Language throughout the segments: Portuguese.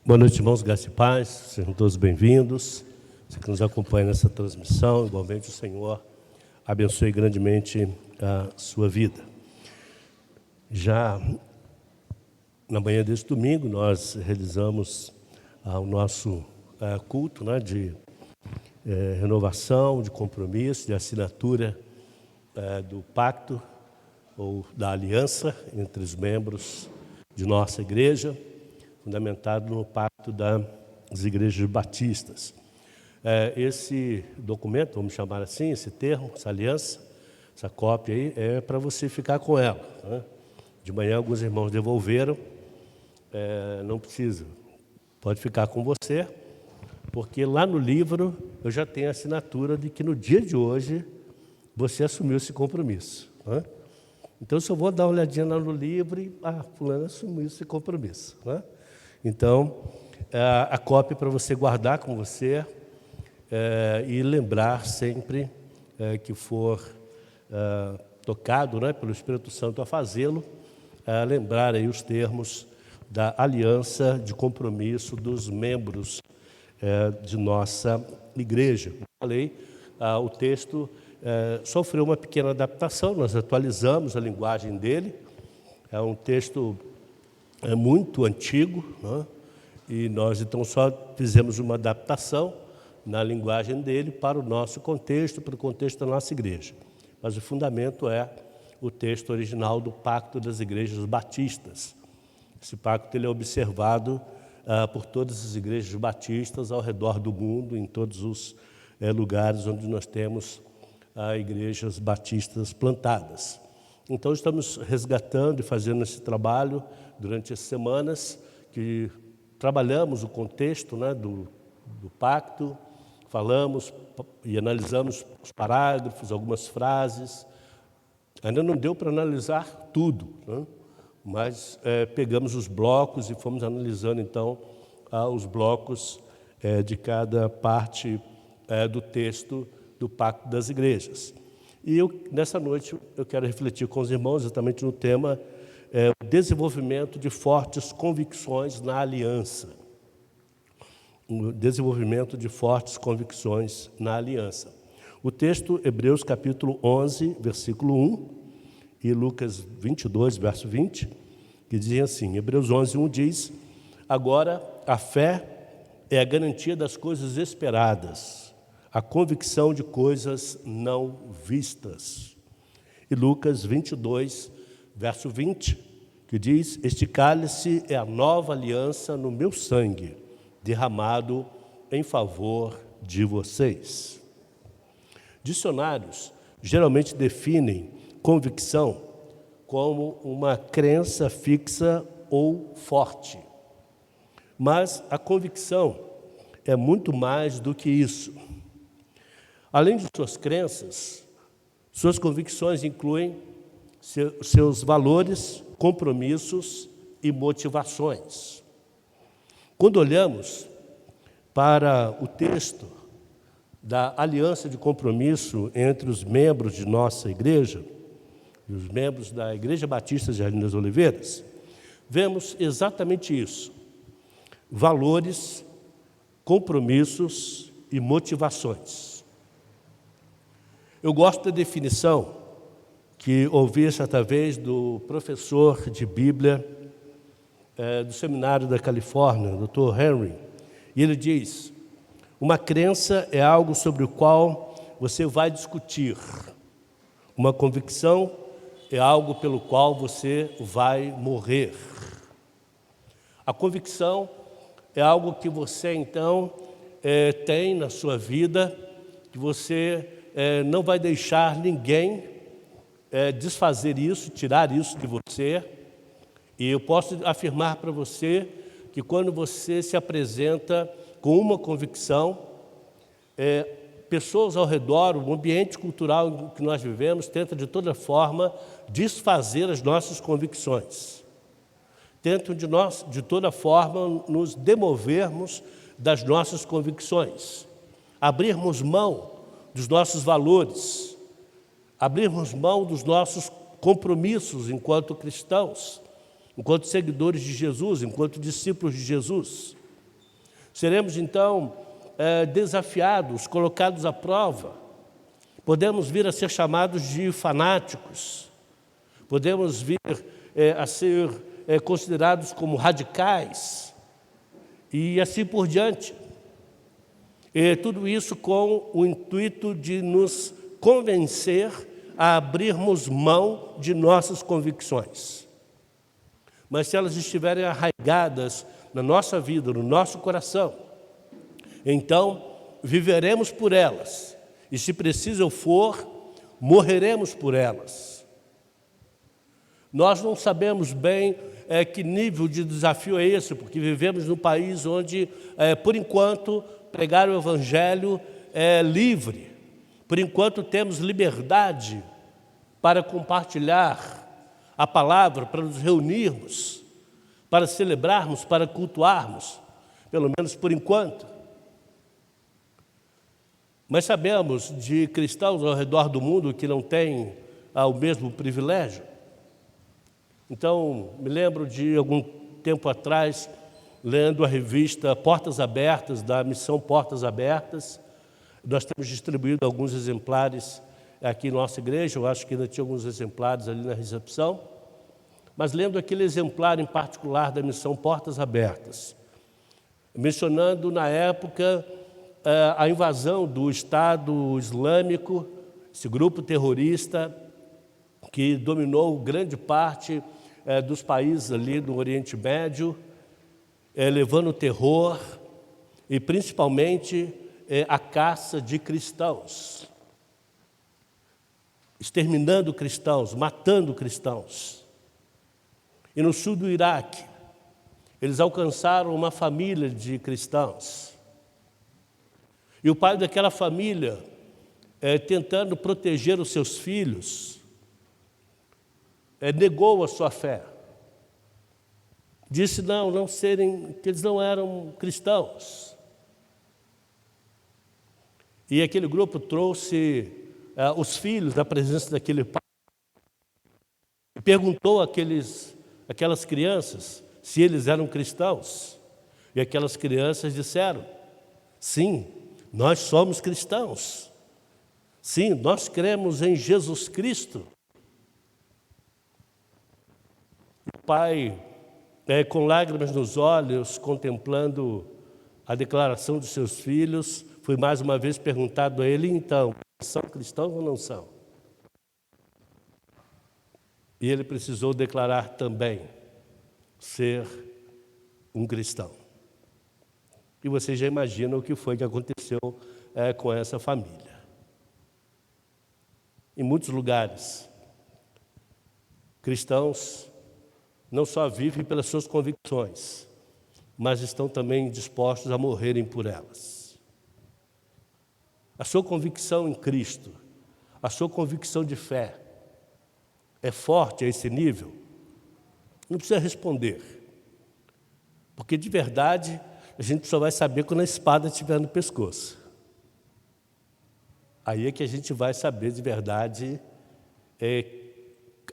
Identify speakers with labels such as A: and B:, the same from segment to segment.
A: Boa noite, irmãos, graça e paz, sejam todos bem-vindos. Você que nos acompanha nessa transmissão, igualmente o Senhor abençoe grandemente a sua vida. Já na manhã deste domingo, nós realizamos o nosso culto de renovação, de compromisso, de assinatura do pacto ou da aliança entre os membros de nossa igreja, fundamentado no pacto das igrejas batistas. Esse documento, vamos chamar assim, esse termo, essa aliança, essa cópia aí, é para você ficar com ela. Né? De manhã alguns irmãos devolveram, não precisa, pode ficar com você, porque lá no livro eu já tenho a assinatura de que no dia de hoje você assumiu esse compromisso. Né? Então, eu só vou dar uma olhadinha lá no livro e, fulano assumiu esse compromisso. Né? Então, a cópia para você guardar com você e lembrar sempre que for tocado pelo Espírito Santo a fazê-lo, lembrar aí os termos da aliança de compromisso dos membros de nossa igreja. Como falei, o texto sofreu uma pequena adaptação, nós atualizamos a linguagem dele, é um texto muito antigo, né? E nós então só fizemos uma adaptação na linguagem dele para o nosso contexto, para o contexto da nossa igreja. Mas o fundamento é o texto original do Pacto das Igrejas Batistas. Esse pacto ele é observado por todas as igrejas batistas ao redor do mundo, em todos os lugares onde nós temos igrejas batistas plantadas. Então, estamos resgatando e fazendo esse trabalho durante as semanas que trabalhamos o contexto do pacto, falamos e analisamos os parágrafos, algumas frases. Ainda não deu para analisar tudo, né? Mas pegamos os blocos e fomos analisando, então, os blocos de cada parte do texto do Pacto das Igrejas. E nessa noite eu quero refletir com os irmãos exatamente no tema o desenvolvimento de fortes convicções na aliança. O desenvolvimento de fortes convicções na aliança. O texto, Hebreus capítulo 11, versículo 1, e Lucas 22, verso 20, que dizem assim, Hebreus 11, 1 diz, agora a fé é a garantia das coisas esperadas, a convicção de coisas não vistas. E Lucas 22, verso 20, que diz, este cálice é a nova aliança no meu sangue, derramado em favor de vocês. Dicionários geralmente definem convicção como uma crença fixa ou forte. Mas a convicção é muito mais do que isso. Além de suas crenças, suas convicções incluem seus valores, compromissos e motivações. Quando olhamos para o texto da aliança de compromisso entre os membros de nossa igreja, e os membros da Igreja Batista de Jardim das Oliveiras, vemos exatamente isso. Valores, compromissos e motivações. Eu gosto da definição que ouvi certa vez do professor de Bíblia do Seminário da Califórnia, Dr. Henry, e ele diz, uma crença é algo sobre o qual você vai discutir, uma convicção é algo pelo qual você vai morrer. A convicção é algo que você então tem na sua vida, que você não vai deixar ninguém desfazer isso, tirar isso de você. E eu posso afirmar para você que quando você se apresenta com uma convicção, pessoas ao redor, o ambiente cultural em que nós vivemos, tenta de toda forma desfazer as nossas convicções. Tentam de toda forma nos demovermos das nossas convicções, abrirmos mão dos nossos valores, abrirmos mão dos nossos compromissos enquanto cristãos, enquanto seguidores de Jesus, enquanto discípulos de Jesus. Seremos, então, desafiados, colocados à prova. Podemos vir a ser chamados de fanáticos. Podemos vir a ser considerados como radicais. E assim por diante. E tudo isso com o intuito de nos convencer a abrirmos mão de nossas convicções. Mas se elas estiverem arraigadas na nossa vida, no nosso coração, então viveremos por elas. E se preciso for, morreremos por elas. Nós não sabemos bem que nível de desafio é esse, porque vivemos num país onde, por enquanto, pregar o Evangelho é livre. Por enquanto temos liberdade para compartilhar a palavra, para nos reunirmos, para celebrarmos, para cultuarmos, pelo menos por enquanto. Mas sabemos de cristãos ao redor do mundo que não têm o mesmo privilégio. Então, me lembro de algum tempo atrás, lendo a revista Portas Abertas, da Missão Portas Abertas. Nós temos distribuído alguns exemplares aqui em nossa igreja, eu acho que ainda tinha alguns exemplares ali na recepção, mas lendo aquele exemplar em particular da Missão Portas Abertas, mencionando na época a invasão do Estado Islâmico, esse grupo terrorista que dominou grande parte dos países ali do Oriente Médio, levando terror e principalmente a caça de cristãos, exterminando cristãos, matando cristãos. E no sul do Iraque, eles alcançaram uma família de cristãos. E o pai daquela família, tentando proteger os seus filhos, negou a sua fé. Disse que eles não eram cristãos. E aquele grupo trouxe os filhos da presença daquele pai e perguntou aquelas crianças se eles eram cristãos. E aquelas crianças disseram: sim, nós somos cristãos. Sim, nós cremos em Jesus Cristo. O pai, com lágrimas nos olhos, contemplando a declaração dos seus filhos, foi mais uma vez perguntado a ele: então, são cristãos ou não são? E ele precisou declarar também ser um cristão. E você já imagina o que foi que aconteceu com essa família. Em muitos lugares, cristãos não só vivem pelas suas convicções, mas estão também dispostos a morrerem por elas. A sua convicção em Cristo, a sua convicção de fé, é forte a esse nível? Não precisa responder, porque de verdade a gente só vai saber quando a espada estiver no pescoço. Aí é que a gente vai saber de verdade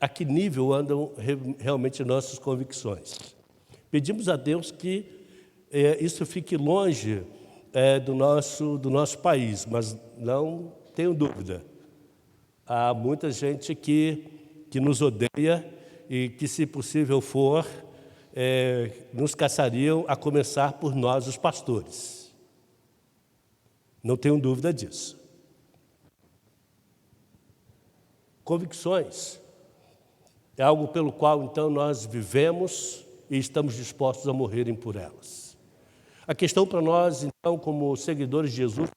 A: a que nível andam realmente nossas convicções. Pedimos a Deus que isso fique longe do nosso país, mas não tenho dúvida. Há muita gente que nos odeia e que, se possível for, nos caçariam, a começar por nós, os pastores. Não tenho dúvida disso. Convicções é algo pelo qual, então, nós vivemos e estamos dispostos a morrerem por elas. A questão para nós, então, como seguidores de Jesus,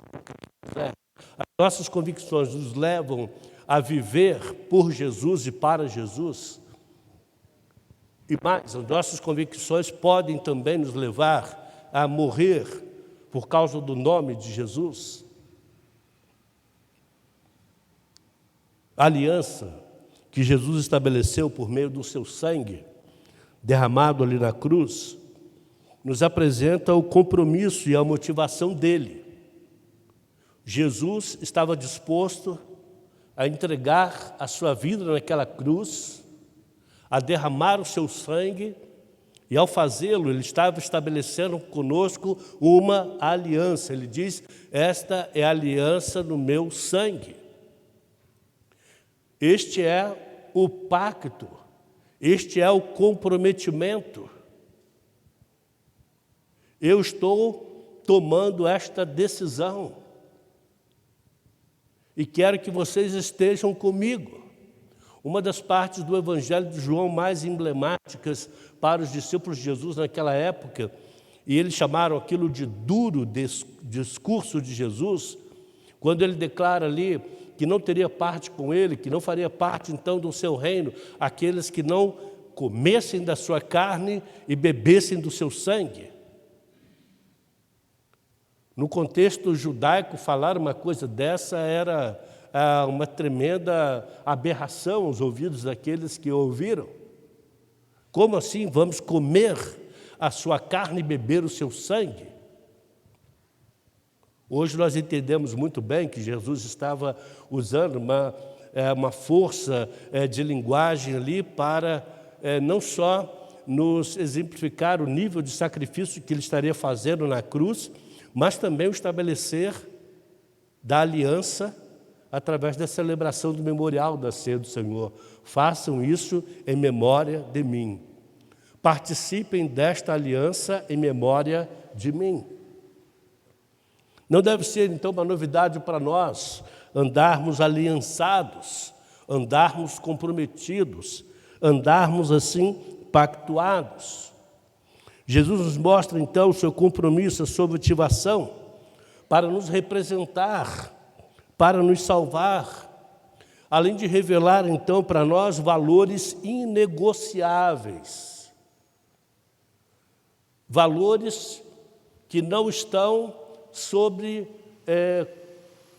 A: as nossas convicções nos levam a viver por Jesus e para Jesus. E mais, as nossas convicções podem também nos levar a morrer por causa do nome de Jesus. A aliança que Jesus estabeleceu por meio do seu sangue, derramado ali na cruz, nos apresenta o compromisso e a motivação dele. Jesus estava disposto a entregar a sua vida naquela cruz, a derramar o seu sangue, E ao fazê-lo, ele estava estabelecendo conosco uma aliança. Ele diz: esta é a aliança no meu sangue. Este é o pacto, este é o comprometimento. Eu estou tomando esta decisão e quero que vocês estejam comigo. Uma das partes do Evangelho de João mais emblemáticas para os discípulos de Jesus naquela época, e eles chamaram aquilo de duro discurso de Jesus, quando ele declara ali que não teria parte com ele, que não faria parte então do seu reino, aqueles que não comessem da sua carne e bebessem do seu sangue. No contexto judaico, falar uma coisa dessa era uma tremenda aberração aos ouvidos daqueles que ouviram. Como assim vamos comer a sua carne e beber o seu sangue? Hoje nós entendemos muito bem que Jesus estava usando uma força de linguagem ali para não só nos exemplificar o nível de sacrifício que ele estaria fazendo na cruz, mas também o estabelecer da aliança através da celebração do memorial da ceia do Senhor. Façam isso em memória de mim. Participem desta aliança em memória de mim. Não deve ser, então, uma novidade para nós andarmos aliançados, andarmos comprometidos, andarmos assim pactuados. Jesus nos mostra, então, o seu compromisso, a sua motivação para nos representar, para nos salvar, além de revelar, então, para nós valores inegociáveis. Valores que não estão sobre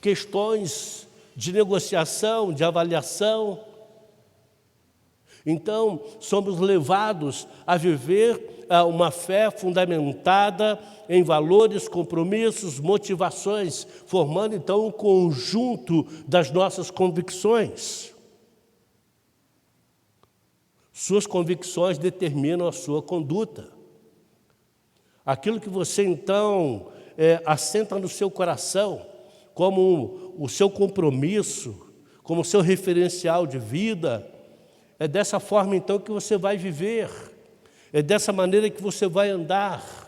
A: questões de negociação, de avaliação. Então, somos levados a viver uma fé fundamentada em valores, compromissos, motivações, formando então um conjunto das nossas convicções. Suas convicções determinam a sua conduta. Aquilo que você então assenta no seu coração como o seu compromisso, como o seu referencial de vida, é dessa forma então que você vai viver, é dessa maneira que você vai andar.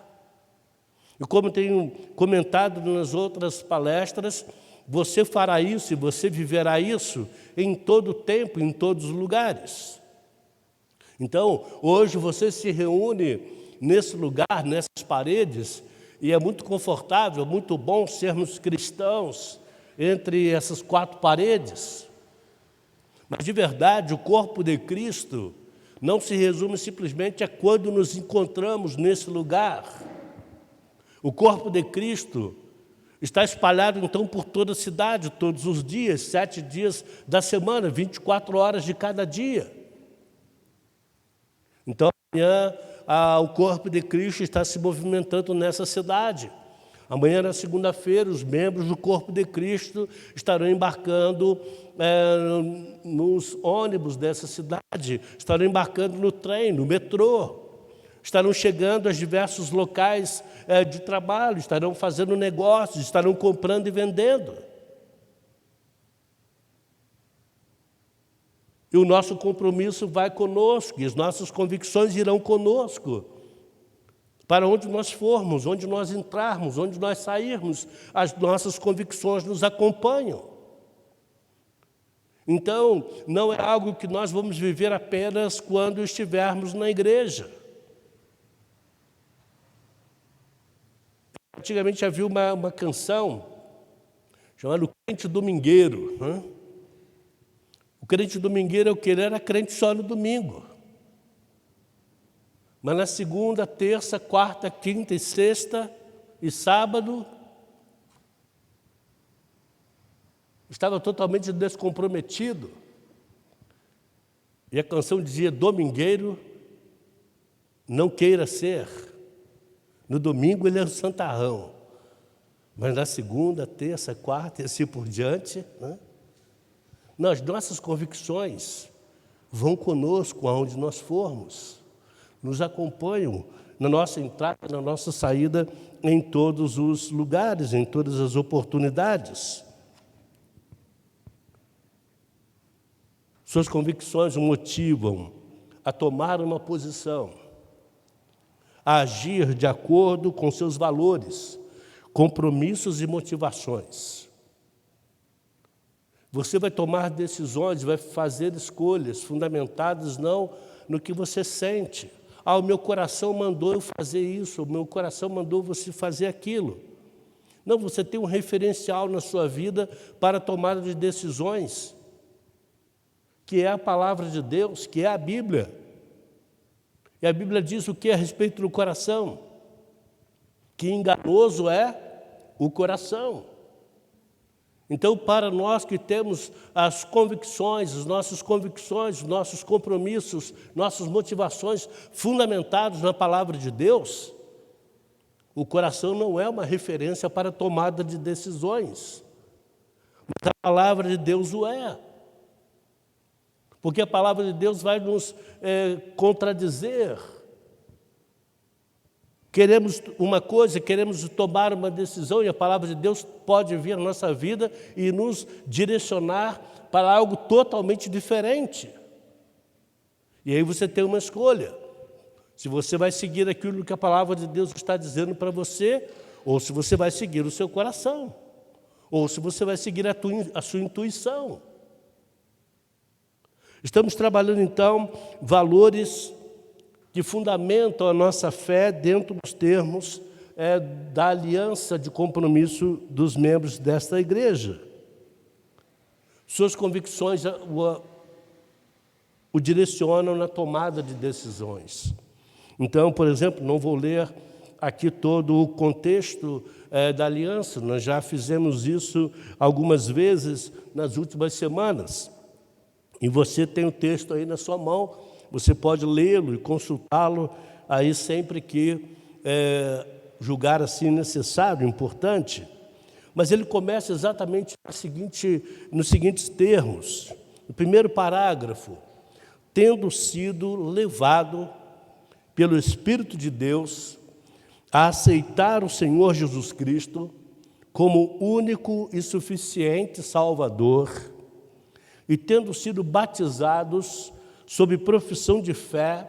A: E como tenho comentado nas outras palestras, você fará isso e você viverá isso em todo tempo, em todos os lugares. Então, hoje você se reúne nesse lugar, nessas paredes, e é muito confortável, muito bom sermos cristãos entre essas quatro paredes. Mas, de verdade, o corpo de Cristo não se resume simplesmente a quando nos encontramos nesse lugar. O corpo de Cristo está espalhado, então, por toda a cidade, todos os dias, 7 dias da semana, 24 horas de cada dia. Então, amanhã, o corpo de Cristo está se movimentando nessa cidade. Amanhã, na segunda-feira, os membros do corpo de Cristo estarão embarcando nos ônibus dessa cidade, estarão embarcando no trem, no metrô, estarão chegando a diversos locais de trabalho, estarão fazendo negócios, estarão comprando e vendendo. E o nosso compromisso vai conosco, e as nossas convicções irão conosco. Para onde nós formos, onde nós entrarmos, onde nós sairmos, as nossas convicções nos acompanham. Então, não é algo que nós vamos viver apenas quando estivermos na igreja. Antigamente havia uma canção chamada O Crente Domingueiro. O crente domingueiro é o que? Ele era crente só no domingo. Mas na segunda, terça, quarta, quinta e sexta e sábado, estava totalmente descomprometido. E a canção dizia: domingueiro não queira ser. No domingo ele é um santarrão. Mas na segunda, terça, quarta e assim por diante, as nossas convicções vão conosco aonde nós formos. nos acompanham na nossa entrada, na nossa saída, em todos os lugares, em todas as oportunidades. Suas convicções o motivam a tomar uma posição, a agir de acordo com seus valores, compromissos e motivações. Você vai tomar decisões, vai fazer escolhas fundamentadas não no que você sente. O meu coração mandou eu fazer isso, o meu coração mandou você fazer aquilo. Não, você tem um referencial na sua vida para a tomada de decisões, que é a palavra de Deus, que é a Bíblia. E a Bíblia diz o que a respeito do coração? Que enganoso é o coração. Então, para nós que temos as convicções, os nossos compromissos, nossas motivações fundamentados na palavra de Deus, o coração não é uma referência para a tomada de decisões. Mas a palavra de Deus o é. Porque a palavra de Deus vai nos contradizer. Queremos uma coisa, queremos tomar uma decisão e a palavra de Deus pode vir à nossa vida e nos direcionar para algo totalmente diferente. E aí você tem uma escolha. Se você vai seguir aquilo que a palavra de Deus está dizendo para você, ou se você vai seguir o seu coração, ou se você vai seguir a sua intuição. Estamos trabalhando, então, valores que fundamentam a nossa fé dentro dos termos da aliança de compromisso dos membros desta igreja. Suas convicções o direcionam na tomada de decisões. Então, por exemplo, não vou ler aqui todo o contexto da aliança, nós já fizemos isso algumas vezes nas últimas semanas. E você tem o texto aí na sua mão, você pode lê-lo e consultá-lo aí sempre que julgar assim necessário, importante. Mas ele começa exatamente nos seguintes termos. No primeiro parágrafo, tendo sido levado pelo Espírito de Deus a aceitar o Senhor Jesus Cristo como único e suficiente Salvador, e tendo sido batizados sob profissão de fé,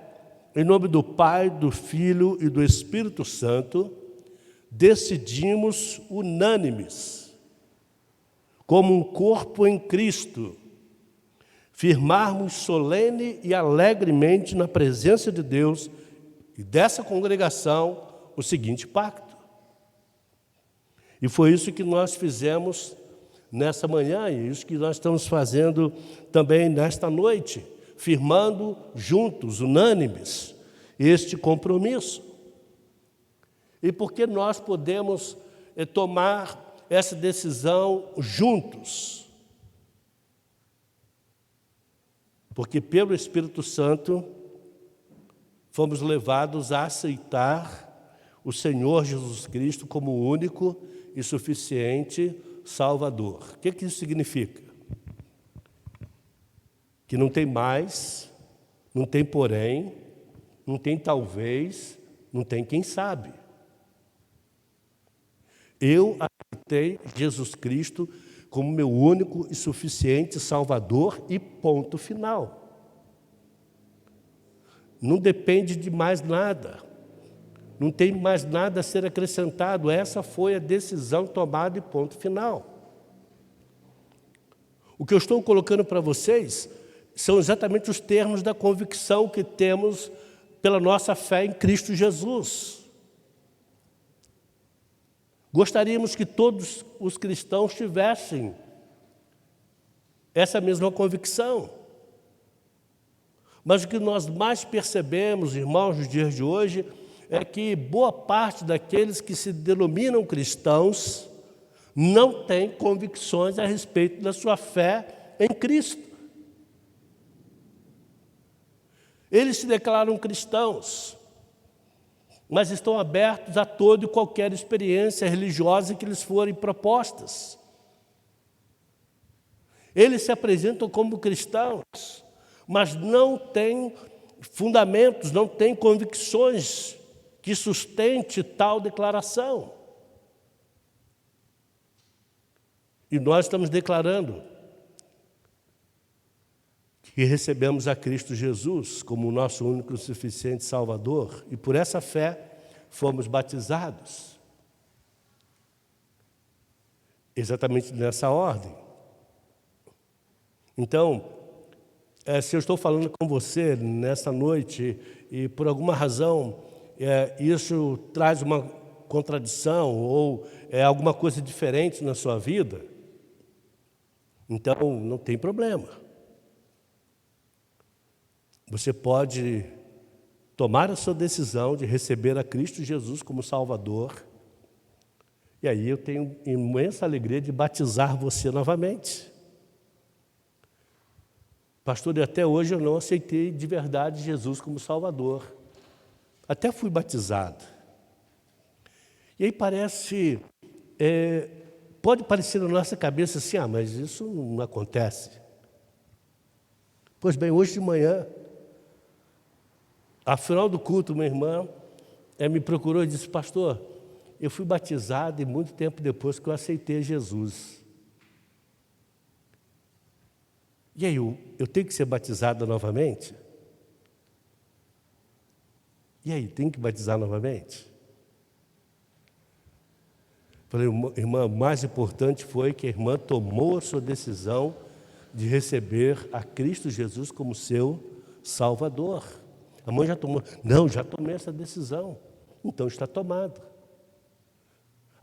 A: em nome do Pai, do Filho e do Espírito Santo, decidimos unânimes, como um corpo em Cristo, firmarmos solene e alegremente na presença de Deus e dessa congregação o seguinte pacto. E foi isso que nós fizemos nessa manhã, e isso que nós estamos fazendo também nesta noite, firmando juntos, unânimes, este compromisso. E por que nós podemos tomar essa decisão juntos? Porque pelo Espírito Santo fomos levados a aceitar o Senhor Jesus Cristo como o único e suficiente Salvador. O que isso significa? Que não tem mais, não tem porém, não tem talvez, não tem quem sabe. Eu aceitei Jesus Cristo como meu único e suficiente Salvador e ponto final. Não depende de mais nada. Não tem mais nada a ser acrescentado. Essa foi a decisão tomada e ponto final. O que eu estou colocando para vocês são exatamente os termos da convicção que temos pela nossa fé em Cristo Jesus. Gostaríamos que todos os cristãos tivessem essa mesma convicção. Mas o que nós mais percebemos, irmãos, nos dias de hoje, é que boa parte daqueles que se denominam cristãos não têm convicções a respeito da sua fé em Cristo. Eles se declaram cristãos, mas estão abertos a toda e qualquer experiência religiosa que lhes forem propostas. Eles se apresentam como cristãos, mas não têm fundamentos, não tem convicções que sustente tal declaração. E nós estamos declarando que recebemos a Cristo Jesus como o nosso único e suficiente Salvador, e por essa fé fomos batizados. Exatamente nessa ordem. Então, se eu estou falando com você nessa noite e por alguma razão isso traz uma contradição ou alguma coisa diferente na sua vida, então não tem problema. Você pode tomar a sua decisão de receber a Cristo Jesus como Salvador, e aí eu tenho imensa alegria de batizar você novamente. Pastor, e até hoje eu não aceitei de verdade Jesus como Salvador. Até fui batizado. E aí pode parecer na nossa cabeça assim, mas isso não acontece. Pois bem, hoje de manhã, ao final do culto, minha irmã me procurou e disse, pastor, eu fui batizado e muito tempo depois que eu aceitei Jesus. E aí, eu tenho que ser batizada novamente? E aí, tem que batizar novamente? Falei, irmã, o mais importante foi que a irmã tomou a sua decisão de receber a Cristo Jesus como seu Salvador. A mãe já tomou. Não, já tomei essa decisão. Então está tomado.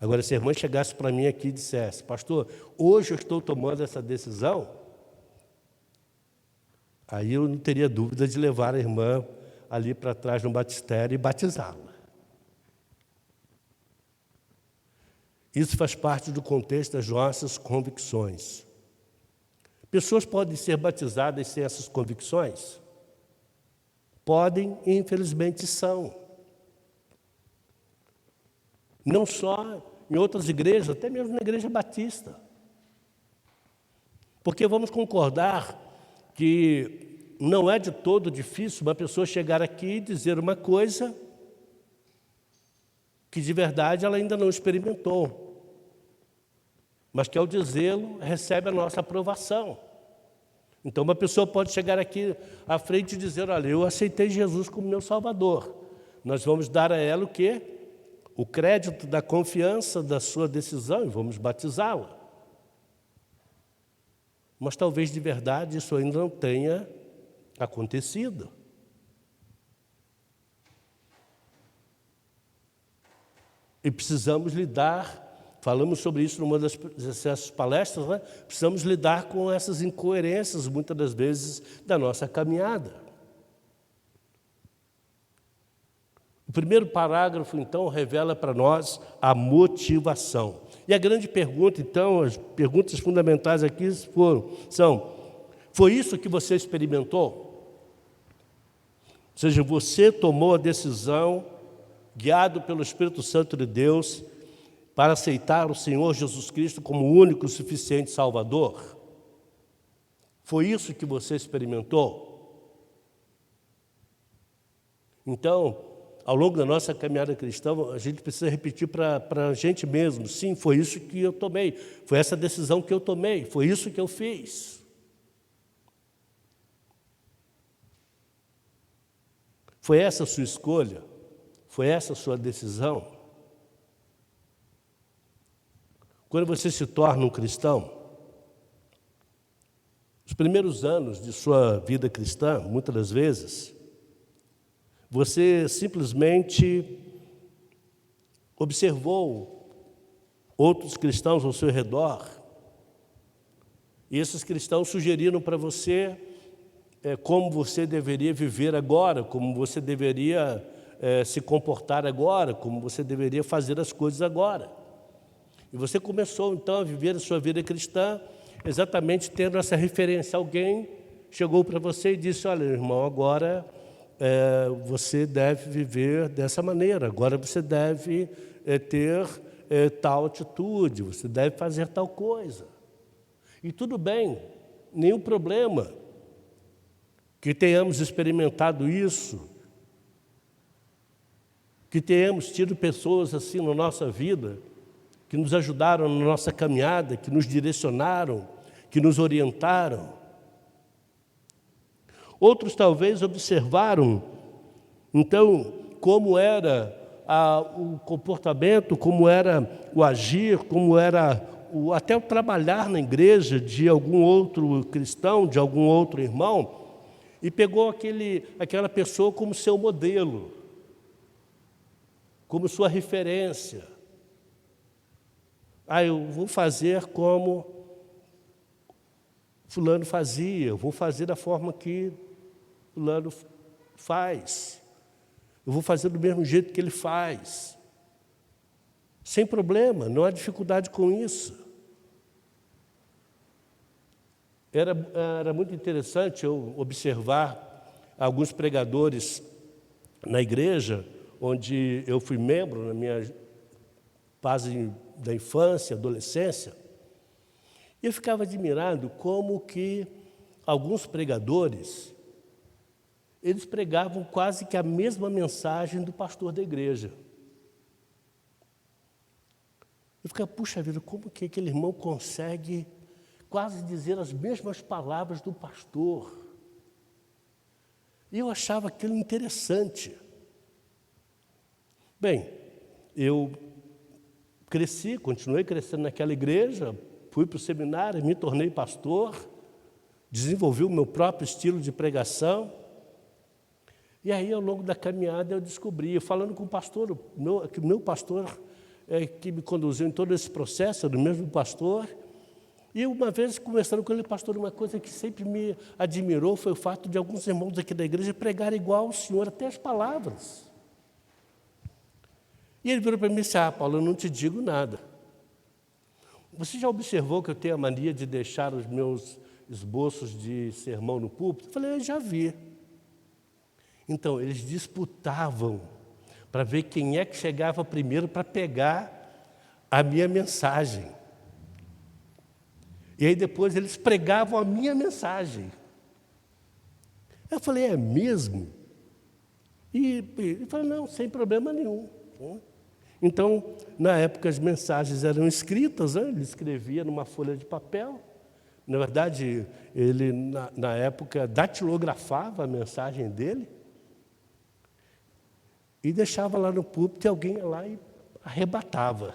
A: Agora, se a irmã chegasse para mim aqui e dissesse, pastor, hoje eu estou tomando essa decisão, aí eu não teria dúvida de levar a irmã ali para trás no batistério e batizá-la. Isso faz parte do contexto das nossas convicções. Pessoas podem ser batizadas sem essas convicções? Podem e infelizmente são. Não só em outras igrejas, até mesmo na igreja batista. Porque vamos concordar que não é de todo difícil uma pessoa chegar aqui e dizer uma coisa que de verdade ela ainda não experimentou, mas que ao dizê-lo recebe a nossa aprovação. Então uma pessoa pode chegar aqui à frente e dizer, olha, eu aceitei Jesus como meu Salvador. Nós vamos dar a ela o quê? O crédito da confiança da sua decisão e vamos batizá-la. Mas talvez de verdade isso ainda não tenha acontecido. E precisamos lidar, falamos sobre isso numa dessas palestras, né? Precisamos lidar com essas incoerências, muitas das vezes, da nossa caminhada. O primeiro parágrafo, então, revela para nós a motivação. E a grande pergunta, então, as perguntas fundamentais aqui são, foi isso que você experimentou? Ou seja, você tomou a decisão, guiado pelo Espírito Santo de Deus, para aceitar o Senhor Jesus Cristo como o único e suficiente Salvador? Foi isso que você experimentou? Então, ao longo da nossa caminhada cristã, a gente precisa repetir para a gente mesmo, sim, foi isso que eu tomei, foi essa decisão que eu tomei, foi isso que eu fiz. Foi essa a sua escolha? Foi essa a sua decisão? Quando você se torna um cristão, os primeiros anos de sua vida cristã, muitas das vezes, você simplesmente observou outros cristãos ao seu redor, e esses cristãos sugeriram para você como você deveria viver agora, como você deveria se comportar agora, como você deveria fazer as coisas agora. E você começou, então, a viver a sua vida cristã exatamente tendo essa referência. Alguém chegou para você e disse, olha, irmão, agora você deve viver dessa maneira, agora você deve ter tal atitude, você deve fazer tal coisa. E tudo bem, nenhum problema que tenhamos experimentado isso, que tenhamos tido pessoas assim na nossa vida, que nos ajudaram na nossa caminhada, que nos direcionaram, que nos orientaram. Outros talvez observaram, então, como era o comportamento, como era o agir, como era até o trabalhar na igreja de algum outro cristão, de algum outro irmão, e pegou aquela pessoa como seu modelo, como sua referência. Eu vou fazer como fulano fazia, eu vou fazer da forma que fulano faz. Eu vou fazer do mesmo jeito que ele faz. Sem problema, não há dificuldade com isso. Era muito interessante eu observar alguns pregadores na igreja, onde eu fui membro na minha fase da infância, adolescência, e eu ficava admirado como que alguns pregadores, eles pregavam quase que a mesma mensagem do pastor da igreja. Eu ficava, puxa vida, como que aquele irmão consegue quase dizer as mesmas palavras do pastor? E eu achava aquilo interessante. Bem, eu cresci, continuei crescendo naquela igreja, fui para o seminário, me tornei pastor, desenvolvi o meu próprio estilo de pregação. E aí, ao longo da caminhada, eu descobri, falando com o pastor, meu pastor que me conduziu em todo esse processo, era o mesmo pastor, e uma vez, conversando com ele, pastor, uma coisa que sempre me admirou foi o fato de alguns irmãos aqui da igreja pregarem igual ao senhor, até as palavras. E ele virou para mim e disse, Paulo, eu não te digo nada. Você já observou que eu tenho a mania de deixar os meus esboços de sermão no púlpito? Eu falei, eu já vi. Então, eles disputavam para ver quem é que chegava primeiro para pegar a minha mensagem. E aí depois eles pregavam a minha mensagem. Eu falei, é mesmo? E ele falou, não, sem problema nenhum. Então, na época as mensagens eram escritas, ele escrevia numa folha de papel. Na verdade, ele na época datilografava a mensagem dele e deixava lá no púlpito e alguém ia lá e arrebatava.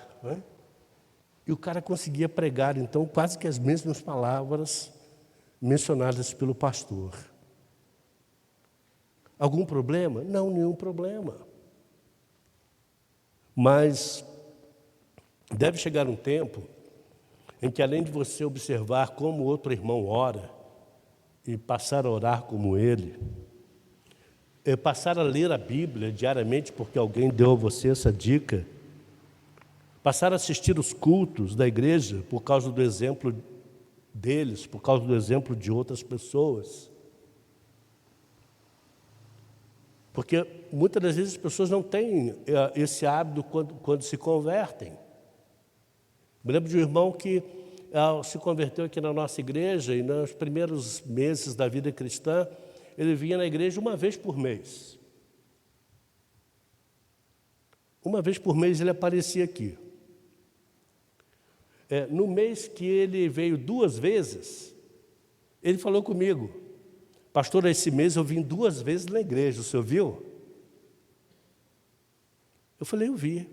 A: E o cara conseguia pregar, então, quase que as mesmas palavras mencionadas pelo pastor. Algum problema? Não, nenhum problema. Mas deve chegar um tempo em que, além de você observar como outro irmão ora e passar a orar como ele, passar a ler a Bíblia diariamente, porque alguém deu a você essa dica, passar a assistir os cultos da igreja por causa do exemplo deles, por causa do exemplo de outras pessoas. Porque muitas das vezes as pessoas não têm esse hábito quando se convertem. Me lembro de um irmão que se converteu aqui na nossa igreja e nos primeiros meses da vida cristã, ele vinha na igreja uma vez por mês. Uma vez por mês ele aparecia aqui. No mês que ele veio 2 vezes, ele falou comigo, pastor, esse mês eu vim 2 vezes na igreja, o senhor viu? Eu falei, eu vi.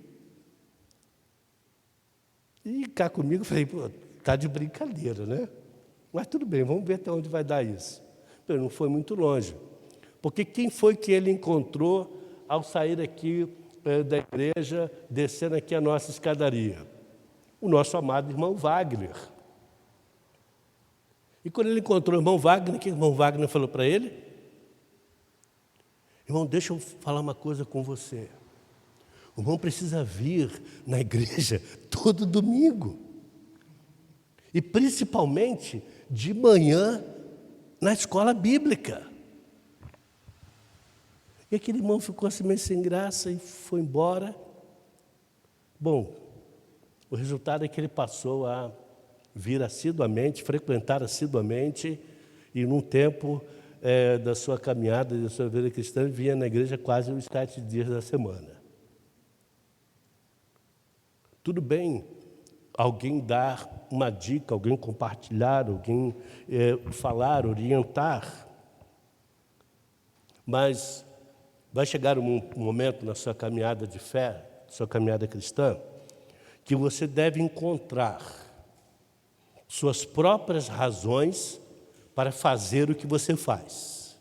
A: E cá comigo, eu falei, pô, tá de brincadeira, né? Mas tudo bem, vamos ver até onde vai dar isso. Mas não foi muito longe. Porque quem foi que ele encontrou ao sair aqui da igreja, descendo aqui a nossa escadaria? O nosso amado irmão Wagner. E quando ele encontrou o irmão Wagner, o que o irmão Wagner falou para ele? Irmão, deixa eu falar uma coisa com você. O irmão precisa vir na igreja todo domingo. E principalmente de manhã na escola bíblica. E aquele irmão ficou assim meio sem graça e foi embora. Bom, o resultado é que ele passou a vir assiduamente, frequentar assiduamente, e num tempo da sua caminhada, da sua vida cristã, vinha na igreja quase os 7 dias da semana. Tudo bem alguém dar uma dica, alguém compartilhar, alguém falar, orientar, mas vai chegar um momento na sua caminhada de fé, sua caminhada cristã, que você deve encontrar suas próprias razões para fazer o que você faz.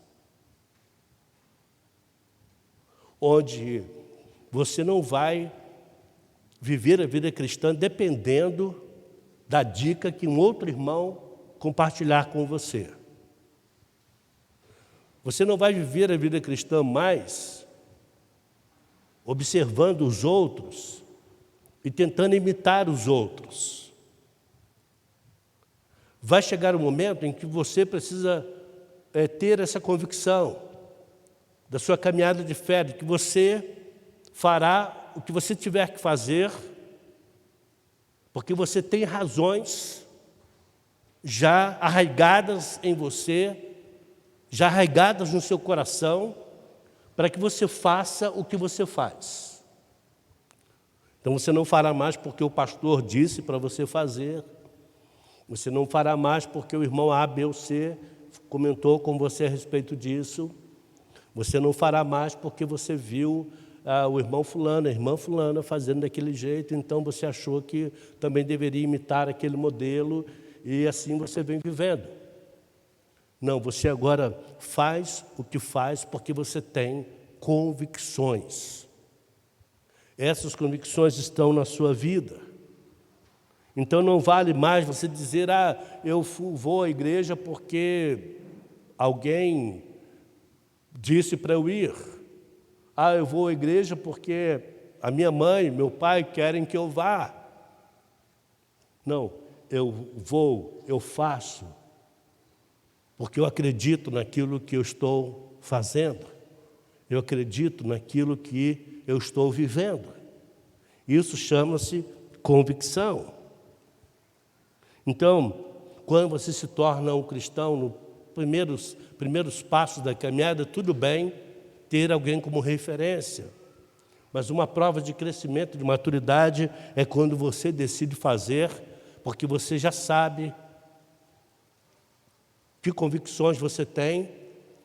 A: Onde você não vai viver a vida cristã dependendo da dica que um outro irmão compartilhar com você. Você não vai viver a vida cristã mais observando os outros e tentando imitar os outros. Vai chegar um momento em que você precisa ter essa convicção da sua caminhada de fé, de que você fará o que você tiver que fazer, porque você tem razões já arraigadas em você, já arraigadas no seu coração, para que você faça o que você faz. Então você não fará mais porque o pastor disse para você fazer, você não fará mais porque o irmão A, B ou C comentou com você a respeito disso, você não fará mais porque você viu o irmão fulano, a irmã fulana fazendo daquele jeito, então você achou que também deveria imitar aquele modelo e assim você vem vivendo. Não, você agora faz o que faz porque você tem convicções. Essas convicções estão na sua vida. Então não vale mais você dizer, eu vou à igreja porque alguém disse para eu ir. Eu vou à igreja porque a minha mãe, meu pai querem que eu vá. Não, eu vou, eu faço, porque eu acredito naquilo que eu estou fazendo. Eu acredito naquilo que eu estou vivendo. Isso chama-se convicção. Então, quando você se torna um cristão, nos primeiros passos da caminhada, tudo bem ter alguém como referência. Mas uma prova de crescimento, de maturidade, é quando você decide fazer, porque você já sabe que convicções você tem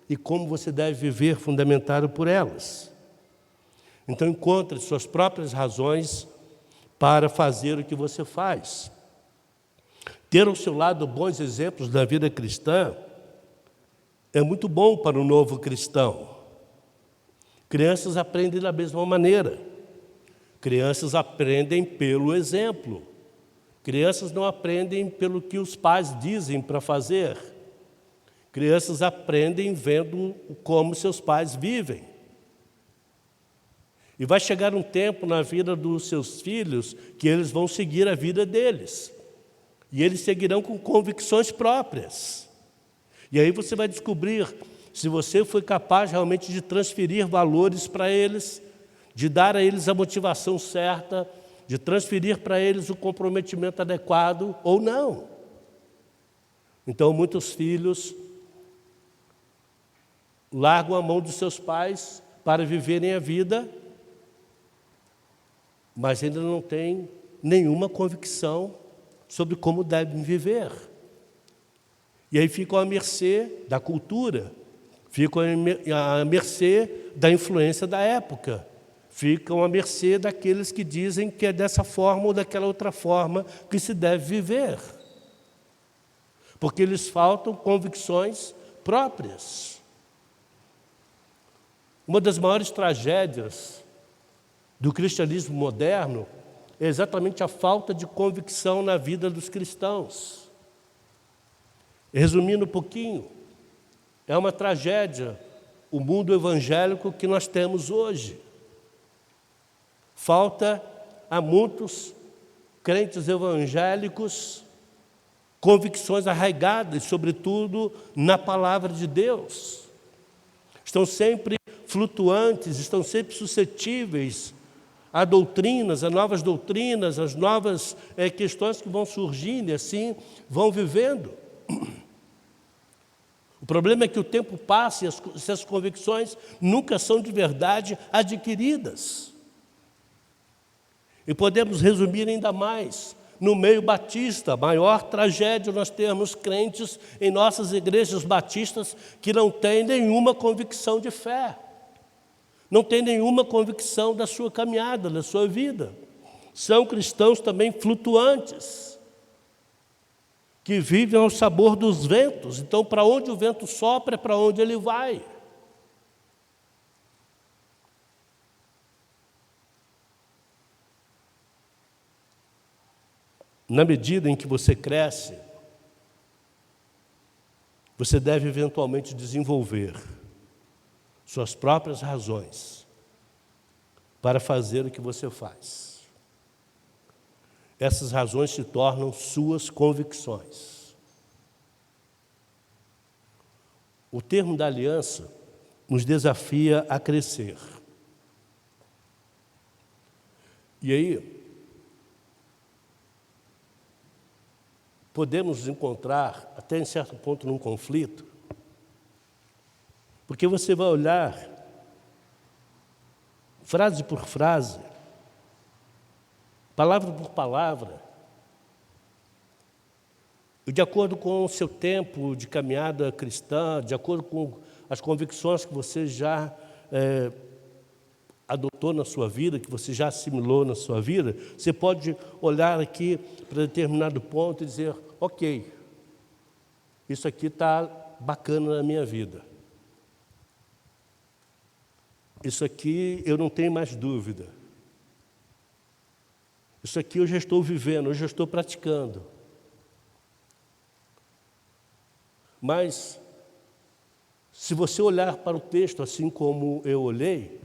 A: e como você deve viver fundamentado por elas. Então, encontre suas próprias razões para fazer o que você faz. Ter ao seu lado bons exemplos da vida cristã é muito bom para o novo cristão. Crianças aprendem da mesma maneira. Crianças aprendem pelo exemplo. Crianças não aprendem pelo que os pais dizem para fazer. Crianças aprendem vendo como seus pais vivem. E vai chegar um tempo na vida dos seus filhos que eles vão seguir a vida deles. E eles seguirão com convicções próprias. E aí você vai descobrir se você foi capaz realmente de transferir valores para eles, de dar a eles a motivação certa, de transferir para eles o comprometimento adequado ou não. Então, muitos filhos largam a mão dos seus pais para viverem a vida, mas ainda não têm nenhuma convicção sobre como devem viver. E aí ficam à mercê da cultura, ficam à mercê da influência da época, ficam à mercê daqueles que dizem que é dessa forma ou daquela outra forma que se deve viver. Porque lhes faltam convicções próprias. Uma das maiores tragédias do cristianismo moderno é exatamente a falta de convicção na vida dos cristãos. Resumindo um pouquinho, é uma tragédia o mundo evangélico que nós temos hoje. Falta a muitos crentes evangélicos convicções arraigadas, sobretudo na palavra de Deus. Estão sempre flutuantes, estão sempre suscetíveis a doutrinas, a novas doutrinas, as novas questões que vão surgindo e assim vão vivendo. O problema é que o tempo passa e essas convicções nunca são de verdade adquiridas. E podemos resumir ainda mais. No meio batista, a maior tragédia nós temos crentes em nossas igrejas batistas que não têm nenhuma convicção de fé. Não têm nenhuma convicção da sua caminhada, da sua vida. São cristãos também flutuantes, que vivem ao sabor dos ventos. Então, para onde o vento sopra, é para onde ele vai. Na medida em que você cresce, você deve eventualmente desenvolver suas próprias razões para fazer o que você faz. Essas razões se tornam suas convicções. O termo da aliança nos desafia a crescer. E aí, podemos nos encontrar, até em certo ponto, num conflito, porque você vai olhar, frase por frase, palavra por palavra, e de acordo com o seu tempo de caminhada cristã, de acordo com as convicções que você já adotou na sua vida, que você já assimilou na sua vida, você pode olhar aqui para determinado ponto e dizer, ok, isso aqui está bacana na minha vida. Isso aqui eu não tenho mais dúvida. Isso aqui eu já estou vivendo, eu já estou praticando. Mas, se você olhar para o texto assim como eu olhei,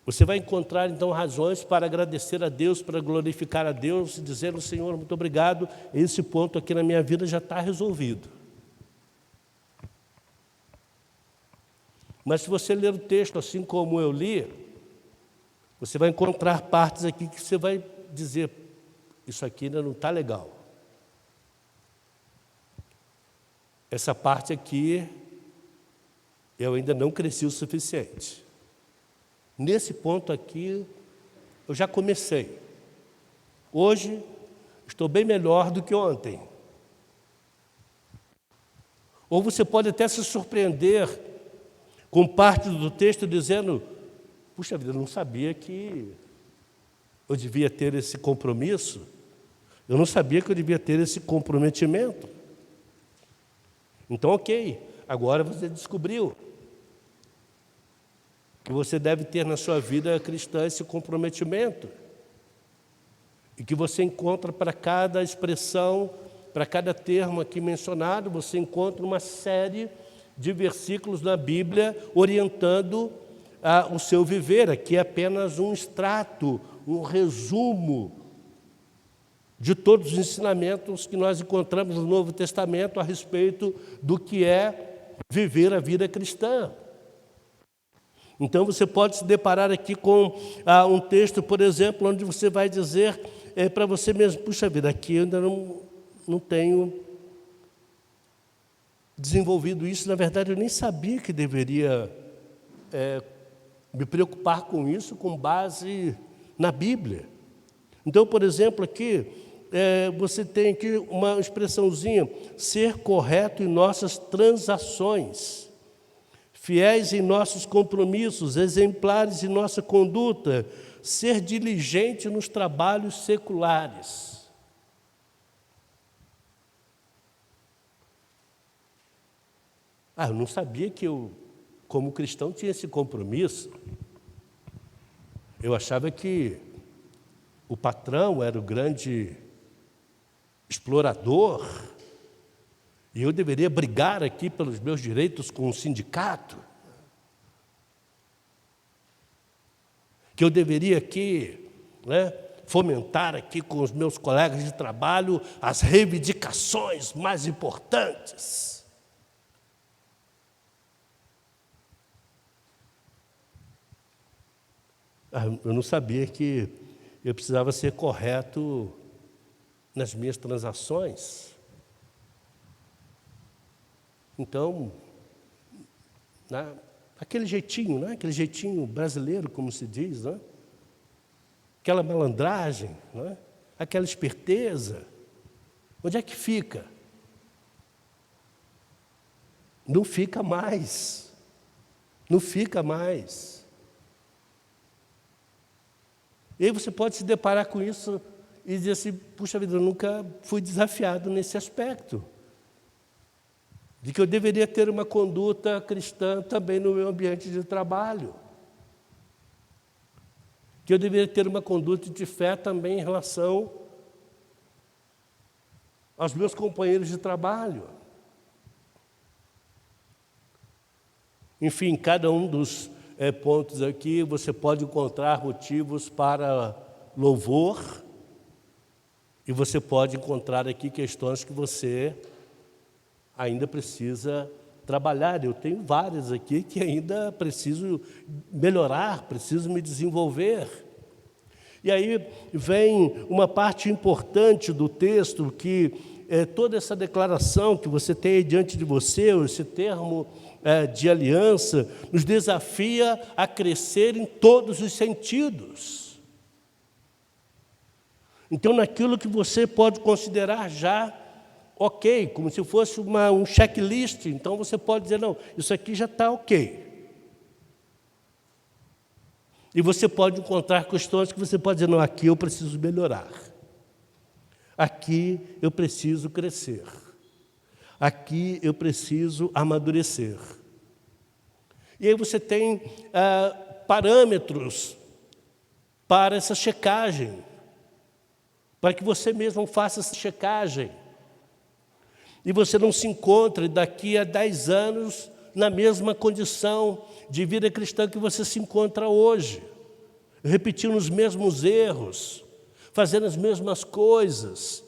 A: você vai encontrar, então, razões para agradecer a Deus, para glorificar a Deus, e dizer ao Senhor, muito obrigado, esse ponto aqui na minha vida já está resolvido. Mas se você ler o texto assim como eu li, você vai encontrar partes aqui que você vai dizer, isso aqui ainda não está legal. Essa parte aqui, eu ainda não cresci o suficiente. Nesse ponto aqui, eu já comecei. Hoje, estou bem melhor do que ontem. Ou você pode até se surpreender com parte do texto dizendo, puxa vida, eu não sabia que eu devia ter esse compromisso. Eu não sabia que eu devia ter esse comprometimento. Então, ok, agora você descobriu que você deve ter na sua vida cristã esse comprometimento e que você encontra para cada expressão, para cada termo aqui mencionado, você encontra uma série de versículos na Bíblia orientando o seu viver. Aqui é apenas um extrato, um resumo de todos os ensinamentos que nós encontramos no Novo Testamento a respeito do que é viver a vida cristã. Então, você pode se deparar aqui com um texto, por exemplo, onde você vai dizer para você mesmo, puxa vida, aqui eu ainda não tenho desenvolvido isso. Na verdade, eu nem sabia que deveria me preocupar com isso com base na Bíblia. Então, por exemplo, aqui, você tem aqui uma expressãozinha, ser correto em nossas transações. Fiéis em nossos compromissos, exemplares em nossa conduta, ser diligente nos trabalhos seculares. Eu não sabia que eu, como cristão, tinha esse compromisso. Eu achava que o patrão era o grande explorador, e eu deveria brigar aqui pelos meus direitos com o sindicato. Que eu deveria aqui, fomentar aqui com os meus colegas de trabalho as reivindicações mais importantes. Eu não sabia que eu precisava ser correto nas minhas transações. Então, né? Aquele jeitinho, né? Aquele jeitinho brasileiro, como se diz, né? Aquela malandragem, né? Aquela esperteza, onde é que fica? Não fica mais. Não fica mais. E aí você pode se deparar com isso e dizer assim, puxa vida, eu nunca fui desafiado nesse aspecto. De que eu deveria ter uma conduta cristã também no meu ambiente de trabalho. Que eu deveria ter uma conduta de fé também em relação aos meus companheiros de trabalho. Enfim, cada um dos pontos aqui, você pode encontrar motivos para louvor e você pode encontrar aqui questões que você ainda precisa trabalhar. Eu tenho várias aqui que ainda preciso melhorar, preciso me desenvolver. E aí vem uma parte importante do texto que toda essa declaração que você tem aí diante de você, esse termo de aliança, nos desafia a crescer em todos os sentidos. Então, naquilo que você pode considerar já ok, como se fosse um checklist, então você pode dizer, não, isso aqui já está ok. E você pode encontrar questões que você pode dizer, não, aqui eu preciso melhorar. Aqui eu preciso crescer. Aqui eu preciso amadurecer. E aí você tem parâmetros para essa checagem, para que você mesmo faça essa checagem. E você não se encontre daqui a 10 anos na mesma condição de vida cristã que você se encontra hoje, repetindo os mesmos erros, fazendo as mesmas coisas,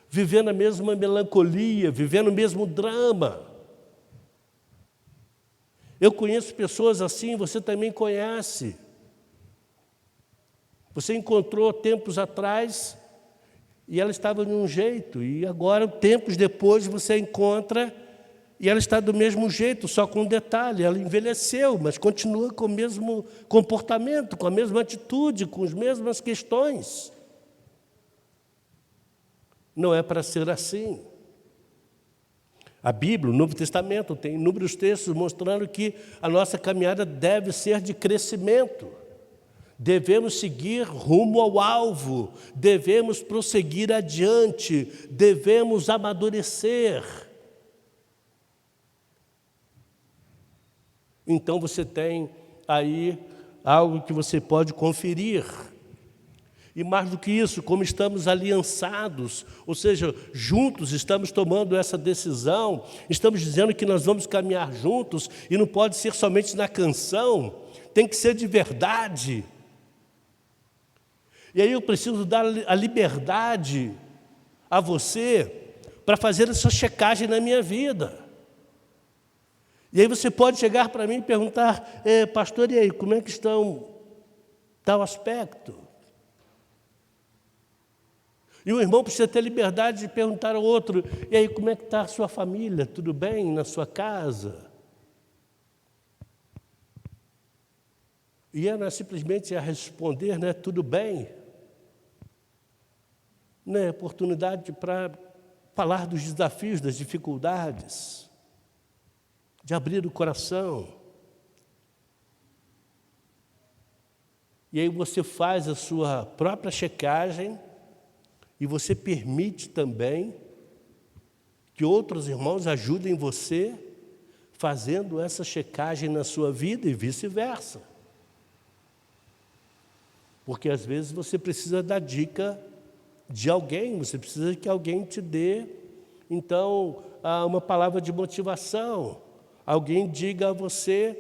A: vivendo a mesma melancolia, vivendo o mesmo drama. Eu conheço pessoas assim, você também conhece. Você encontrou tempos atrás e ela estava de um jeito, e agora, tempos depois, você encontra e ela está do mesmo jeito, só com um detalhe, ela envelheceu, mas continua com o mesmo comportamento, com a mesma atitude, com as mesmas questões. Não é para ser assim. A Bíblia, o Novo Testamento, tem inúmeros textos mostrando que a nossa caminhada deve ser de crescimento. Devemos seguir rumo ao alvo, devemos prosseguir adiante, devemos amadurecer. Então você tem aí algo que você pode conferir. E mais do que isso, como estamos aliançados, ou seja, juntos estamos tomando essa decisão, estamos dizendo que nós vamos caminhar juntos, e não pode ser somente na canção, tem que ser de verdade. E aí eu preciso dar a liberdade a você para fazer essa checagem na minha vida. E aí você pode chegar para mim e perguntar, pastor, e aí, como é que estão tal aspecto? E o irmão precisa ter liberdade de perguntar ao outro, e aí, como é que está a sua família? Tudo bem na sua casa? E não é simplesmente a responder, né, tudo bem. Não é oportunidade para falar dos desafios, das dificuldades, de abrir o coração. E aí você faz a sua própria checagem e você permite também que outros irmãos ajudem você fazendo essa checagem na sua vida e vice-versa. Porque às vezes você precisa da dica de alguém, você precisa que alguém te dê, então, uma palavra de motivação. Alguém diga a você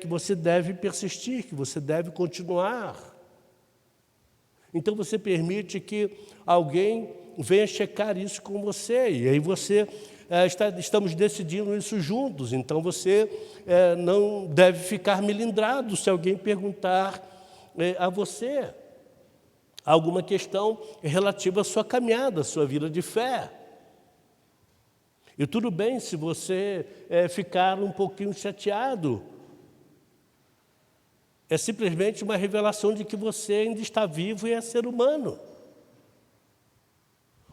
A: que você deve persistir, que você deve continuar. Então você permite que alguém venha checar isso com você, e aí você estamos decidindo isso juntos, então você não deve ficar melindrado se alguém perguntar a você alguma questão relativa à sua caminhada, à sua vida de fé. E tudo bem se você ficar um pouquinho chateado. É simplesmente uma revelação de que você ainda está vivo e é ser humano.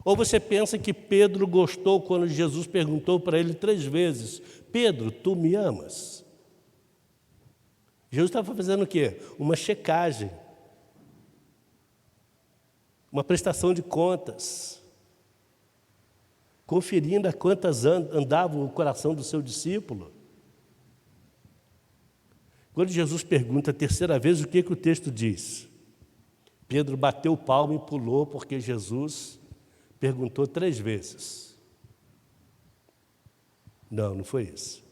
A: Ou você pensa que Pedro gostou quando Jesus perguntou para ele 3 vezes: Pedro, tu me amas? Jesus estava fazendo o quê? Uma checagem, uma prestação de contas, conferindo a quantas andava o coração do seu discípulo. Quando Jesus pergunta a 3ª vez, o que o texto diz? Pedro bateu palma e pulou, porque Jesus perguntou 3 vezes. Não foi isso.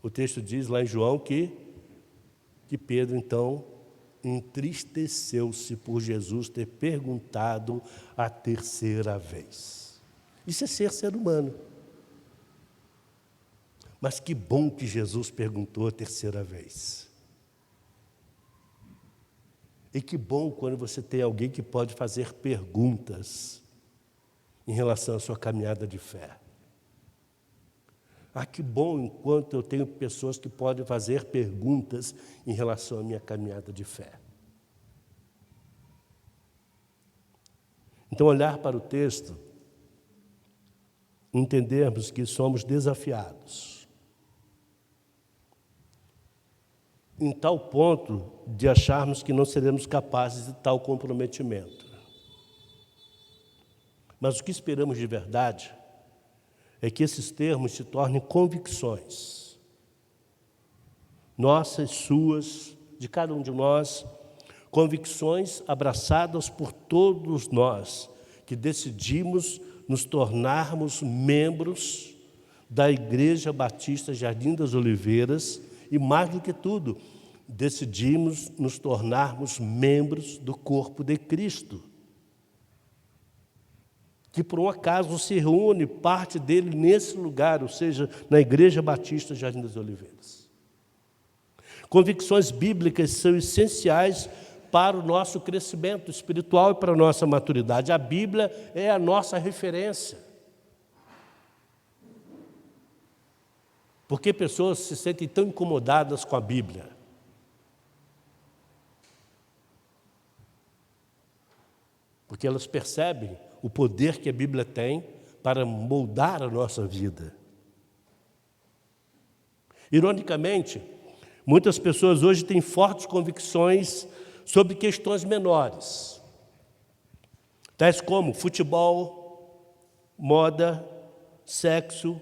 A: O texto diz lá em João que Pedro, então, entristeceu-se por Jesus ter perguntado a 3ª vez. Isso é ser humano. Mas que bom que Jesus perguntou a 3ª vez. E que bom quando você tem alguém que pode fazer perguntas em relação à sua caminhada de fé. Que bom enquanto eu tenho pessoas que podem fazer perguntas em relação à minha caminhada de fé. Então, olhar para o texto, entendermos que somos desafiados, em tal ponto de acharmos que não seremos capazes de tal comprometimento. Mas o que esperamos de verdade é que esses termos se tornem convicções, nossas, suas, de cada um de nós, convicções abraçadas por todos nós, que decidimos nos tornarmos membros da Igreja Batista Jardim das Oliveiras e, mais do que tudo, decidimos nos tornarmos membros do corpo de Cristo, que por um acaso se reúne parte dele nesse lugar, ou seja, na Igreja Batista Jardim das Oliveiras. Convicções bíblicas são essenciais para o nosso crescimento espiritual e para a nossa maturidade. A Bíblia é a nossa referência. Por que pessoas se sentem tão incomodadas com a Bíblia? Porque elas percebem o poder que a Bíblia tem para moldar a nossa vida. Ironicamente, muitas pessoas hoje têm fortes convicções sobre questões menores, tais como futebol, moda, sexo,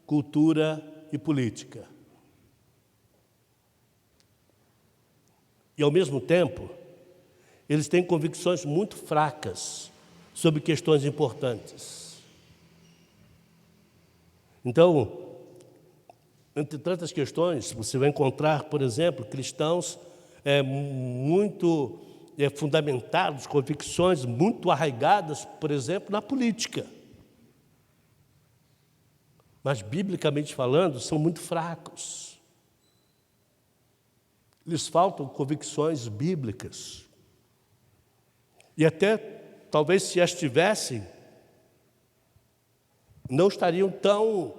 A: cultura e política. E, ao mesmo tempo, eles têm convicções muito fracas sobre questões importantes. Então, entre tantas questões, você vai encontrar, por exemplo, cristãos muito fundamentados, convicções muito arraigadas, por exemplo, na política. Mas, biblicamente falando, são muito fracos. Lhes faltam convicções bíblicas. E até, talvez, se as tivessem, não estariam tão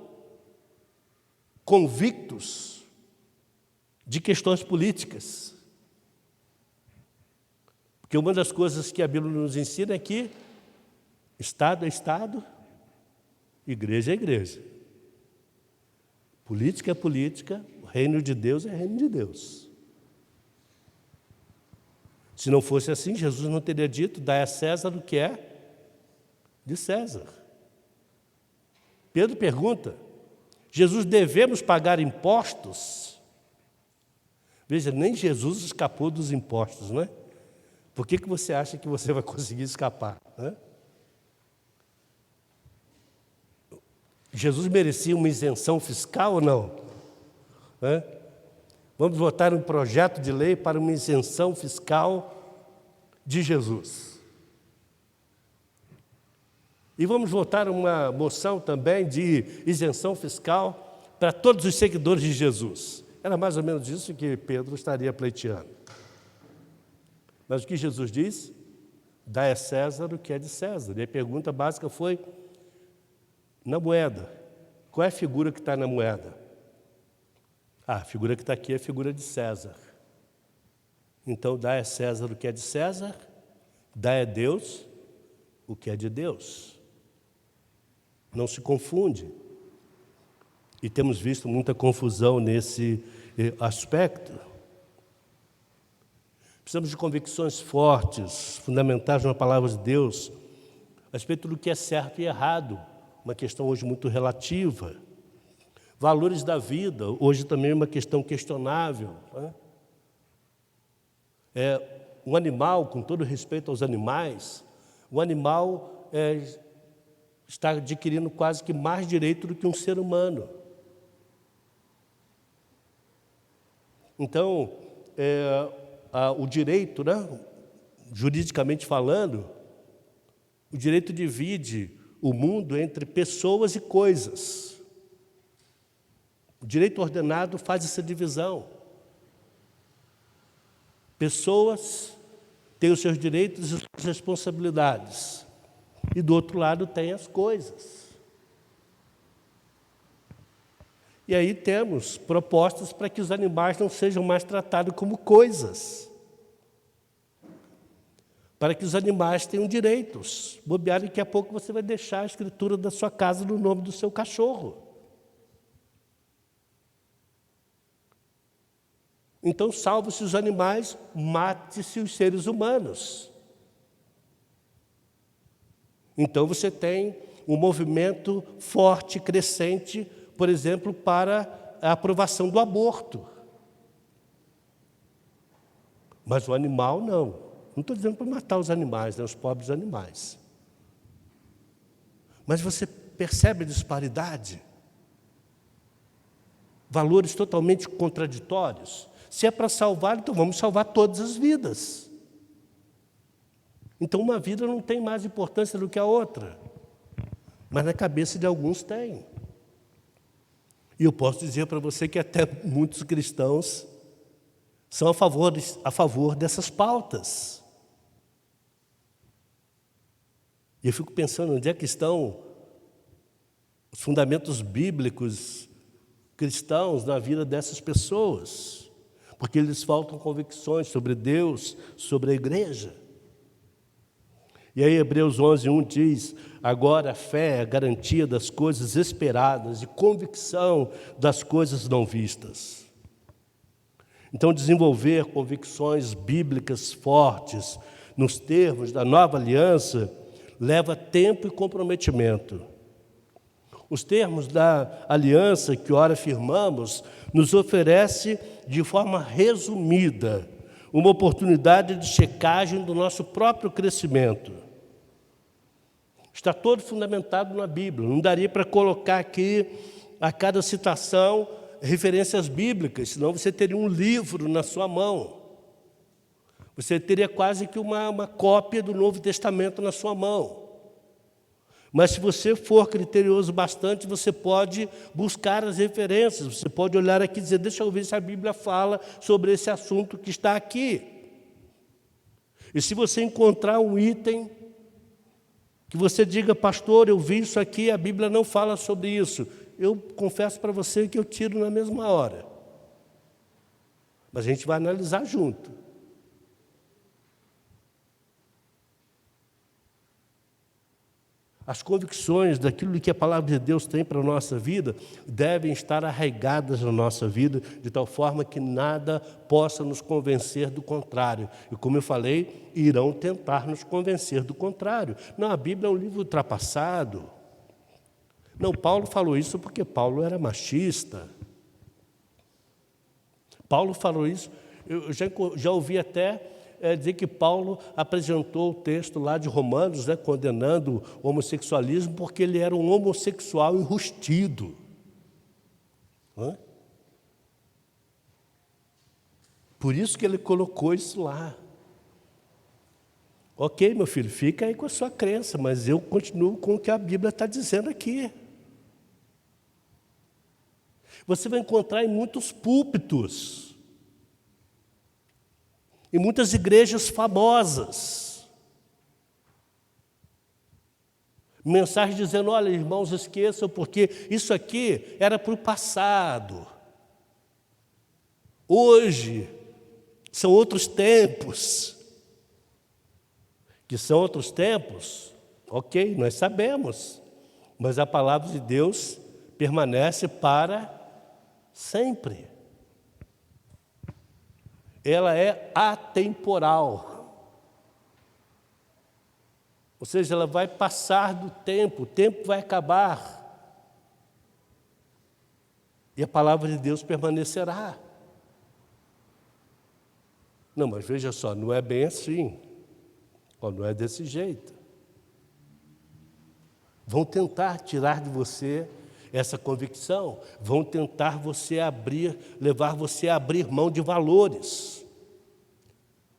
A: convictos de questões políticas. Porque uma das coisas que a Bíblia nos ensina é que Estado é Estado, igreja é igreja. Política é política, o reino de Deus é reino de Deus. Se não fosse assim, Jesus não teria dito: dai a César o que é de César. Pedro pergunta: Jesus, devemos pagar impostos? Veja, nem Jesus escapou dos impostos, não é? Por que você acha que você vai conseguir escapar? Né? Jesus merecia uma isenção fiscal ou não? Vamos votar um projeto de lei para uma isenção fiscal de Jesus. E vamos votar uma moção também de isenção fiscal para todos os seguidores de Jesus. Era mais ou menos isso que Pedro estaria pleiteando. Mas o que Jesus diz? Dai a César o que é de César. E a pergunta básica foi: na moeda, Qual é a figura que está na moeda? A figura que está aqui é a figura de César. Então, dá a César o que é de César, dá a Deus o que é de Deus. Não se confunde. E temos visto muita confusão nesse aspecto. Precisamos de convicções fortes, fundamentais na palavra de Deus, a respeito do que é certo e errado, uma questão hoje muito relativa. Valores da vida, hoje também é uma questão questionável. Um animal, com todo respeito aos animais, o animal está adquirindo quase que mais direito do que um ser humano. Então, o direito, juridicamente falando, o direito divide o mundo entre pessoas e coisas. O direito ordenado faz essa divisão. Pessoas têm os seus direitos e suas responsabilidades. E do outro lado tem as coisas. E aí temos propostas para que os animais não sejam mais tratados como coisas. Para que os animais tenham direitos. Bobear, daqui a pouco você vai deixar a escritura da sua casa no nome do seu cachorro. Então, salve-se os animais, mate-se os seres humanos. Então, você tem um movimento forte, crescente, por exemplo, para a aprovação do aborto. Mas o animal, não. Não estou dizendo para matar os animais, os pobres animais. Mas você percebe a disparidade? Valores totalmente contraditórios. Se é para salvar, então vamos salvar todas as vidas. Então uma vida não tem mais importância do que a outra. Mas na cabeça de alguns tem. E eu posso dizer para você que até muitos cristãos são a favor dessas pautas. E eu fico pensando, onde é que estão os fundamentos bíblicos cristãos na vida dessas pessoas? Porque eles faltam convicções sobre Deus, sobre a igreja. E aí Hebreus 11:1 diz: agora a fé é a garantia das coisas esperadas e convicção das coisas não vistas. Então, desenvolver convicções bíblicas fortes nos termos da nova aliança leva tempo e comprometimento. Os termos da aliança que ora firmamos nos oferece, de forma resumida, uma oportunidade de checagem do nosso próprio crescimento. Está todo fundamentado na Bíblia. Não daria para colocar aqui, a cada citação, referências bíblicas, senão você teria um livro na sua mão. Você teria quase que uma cópia do Novo Testamento na sua mão. Mas se você for criterioso bastante, você pode buscar as referências, você pode olhar aqui e dizer, deixa eu ver se a Bíblia fala sobre esse assunto que está aqui. E se você encontrar um item que você diga, pastor, eu vi isso aqui, a Bíblia não fala sobre isso, eu confesso para você que eu tiro na mesma hora. Mas a gente vai analisar junto. As convicções daquilo que a palavra de Deus tem para a nossa vida devem estar arraigadas na nossa vida, de tal forma que nada possa nos convencer do contrário. E como eu falei, irão tentar nos convencer do contrário. Não, a Bíblia é um livro ultrapassado. Não, Paulo falou isso porque Paulo era machista. Paulo falou isso, eu já ouvi até dizer que Paulo apresentou o texto lá de Romanos, condenando o homossexualismo, porque ele era um homossexual enrustido. Por isso que ele colocou isso lá. Ok, meu filho, fica aí com a sua crença, mas eu continuo com o que a Bíblia está dizendo aqui. Você vai encontrar em muitos púlpitos, em muitas igrejas famosas, Mensagem dizendo, olha, irmãos, esqueçam, porque isso aqui era para o passado. Hoje são outros tempos. Que são outros tempos, ok, nós sabemos. Mas a palavra de Deus permanece para sempre. Ela é atemporal. Ou seja, ela vai passar do tempo, o tempo vai acabar. E a palavra de Deus permanecerá. Não, mas veja só, não é bem assim. Não é desse jeito. Vão tentar tirar de você essa convicção, vão tentar levar você a abrir mão de valores,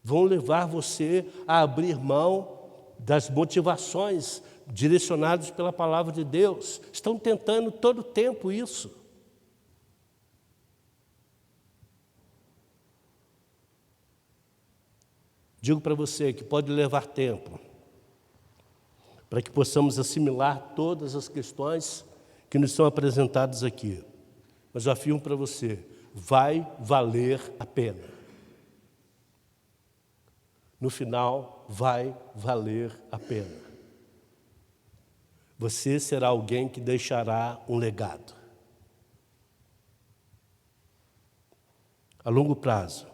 A: vão levar você a abrir mão das motivações direcionadas pela palavra de Deus. Estão tentando todo o tempo isso. Digo para você que pode levar tempo para que possamos assimilar todas as questões que nos são apresentadas aqui. Mas eu afirmo para você, vai valer a pena. No final, vai valer a pena. Você será alguém que deixará um legado. A longo prazo,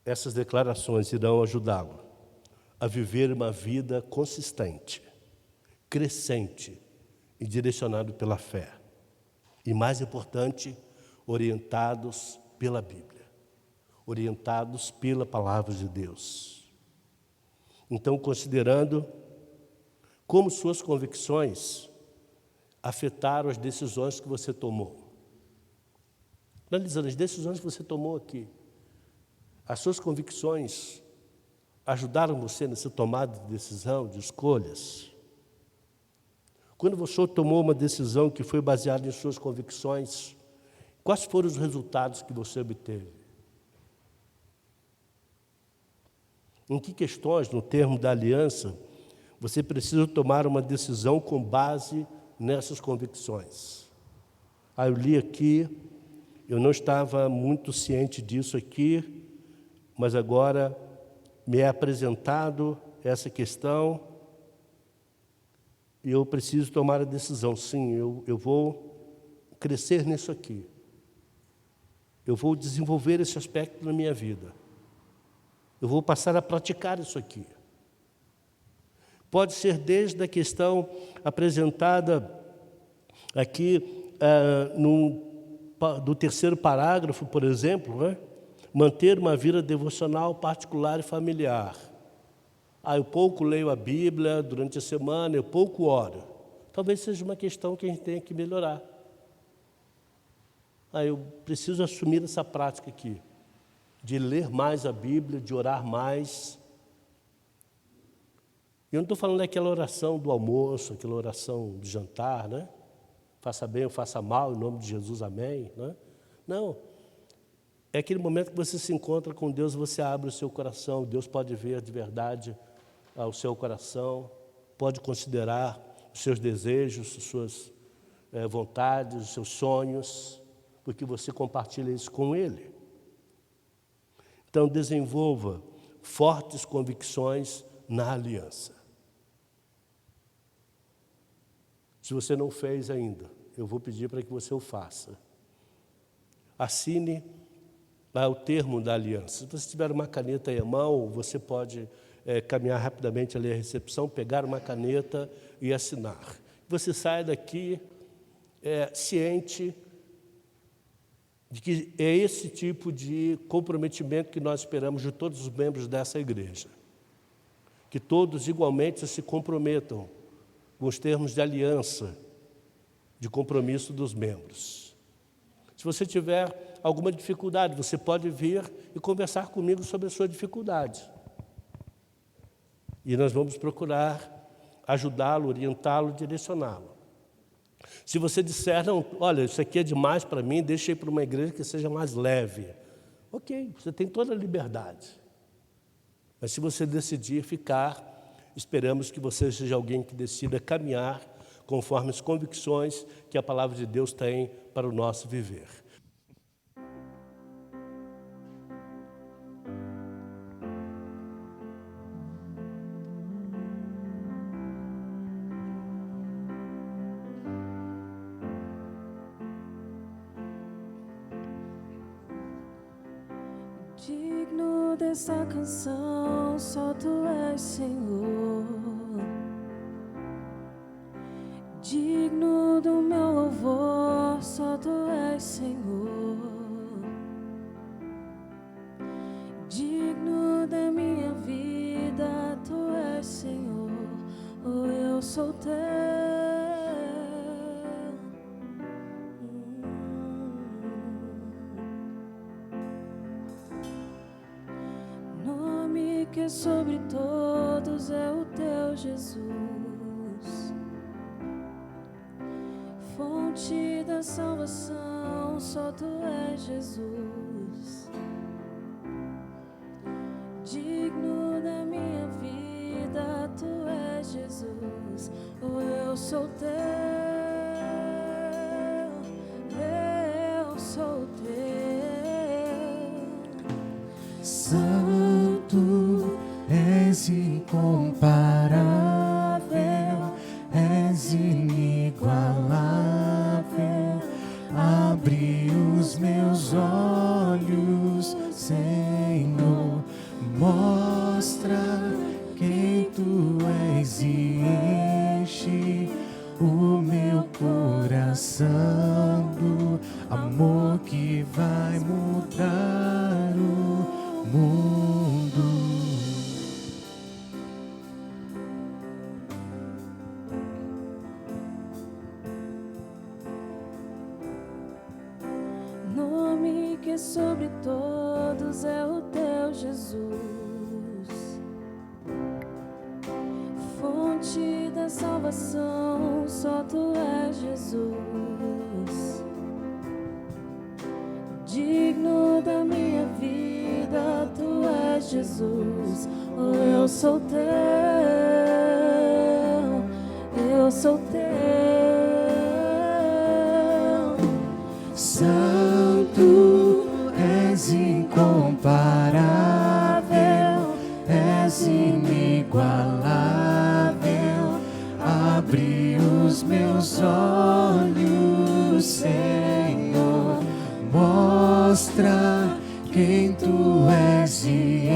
A: essas declarações irão ajudá-lo a viver uma vida consistente, crescente e direcionado pela fé. E mais importante, orientados pela Bíblia, orientados pela palavra de Deus. Então, considerando como suas convicções afetaram as decisões que você tomou. Analisando as decisões que você tomou aqui, as suas convicções ajudaram você nessa tomada de decisão, de escolhas? Quando você tomou uma decisão que foi baseada em suas convicções, quais foram os resultados que você obteve? Em que questões, no termo da aliança, você precisa tomar uma decisão com base nessas convicções? Eu li aqui, eu não estava muito ciente disso aqui, mas agora me é apresentado essa questão e eu preciso tomar a decisão. Sim, eu vou crescer nisso aqui. Eu vou desenvolver esse aspecto na minha vida. Eu vou passar a praticar isso aqui. Pode ser desde a questão apresentada aqui do terceiro parágrafo, por exemplo, né? Manter uma vida devocional particular e familiar. Eu pouco leio a Bíblia durante a semana, eu pouco oro. Talvez seja uma questão que a gente tenha que melhorar. Eu preciso assumir essa prática aqui, de ler mais a Bíblia, de orar mais. Eu não estou falando daquela oração do almoço, aquela oração do jantar, né? Faça bem ou faça mal, em nome de Jesus, amém. Né? Não. É aquele momento que você se encontra com Deus, você abre o seu coração, Deus pode ver de verdade o seu coração, pode considerar os seus desejos, as suas vontades, os seus sonhos, porque você compartilha isso com Ele. Então, desenvolva fortes convicções na aliança. Se você não fez ainda, eu vou pedir para que você o faça. Assine o termo da aliança. Se você tiver uma caneta aí à mão, você pode caminhar rapidamente ali à recepção, pegar uma caneta e assinar. Você sai daqui ciente de que é esse tipo de comprometimento que nós esperamos de todos os membros dessa igreja. Que todos igualmente se comprometam com os termos de aliança, de compromisso dos membros. Se você tiver alguma dificuldade, você pode vir e conversar comigo sobre a sua dificuldade. E nós vamos procurar ajudá-lo, orientá-lo, direcioná-lo. Se você disser, não, olha, isso aqui é demais para mim, deixa eu ir para uma igreja que seja mais leve. Ok, você tem toda a liberdade. Mas se você decidir ficar, Esperamos que você seja alguém que decida caminhar conforme as convicções que a palavra de Deus tem para o nosso viver.
B: Digno dessa canção, só Tu és, Senhor. Digno do meu louvor, só Tu és, Senhor. Digno da minha vida, Tu és, Senhor. Oh, eu sou Teu. Nome que sobre todos é o Teu, Jesus. Fonte da salvação, só Tu és, Jesus. Digno da minha vida, Tu és, Jesus. Oh, eu sou Teu, eu sou Teu.
C: Santo, és incomparável, és inigualável. Abre os meus olhos, Senhor, mostra quem Tu és e enche o meu coração do amor que vai mudar o mundo.
B: Nome que sobre todos é o Teu, Jesus. Fonte da salvação, só Tu és, Jesus. Digno da minha vida, Tu és, Jesus. Oh, eu sou Teu, eu sou Teu.
C: Santo, és incomparável, és inigualável. Abre os meus olhos, Senhor, mostra quem Tu és e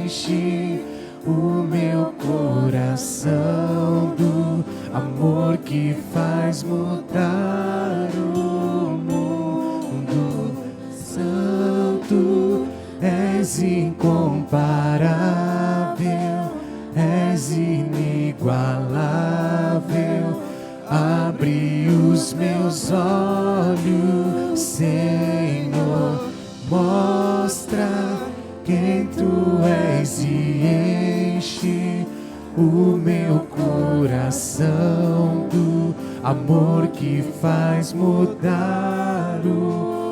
C: enche o meu coração do amor que faz mudar o mundo. Santo, és incomparável, és inigualável. Abre os meus olhos, Senhor, mostra quem Tu és e enche o meu coração do amor que faz mudar o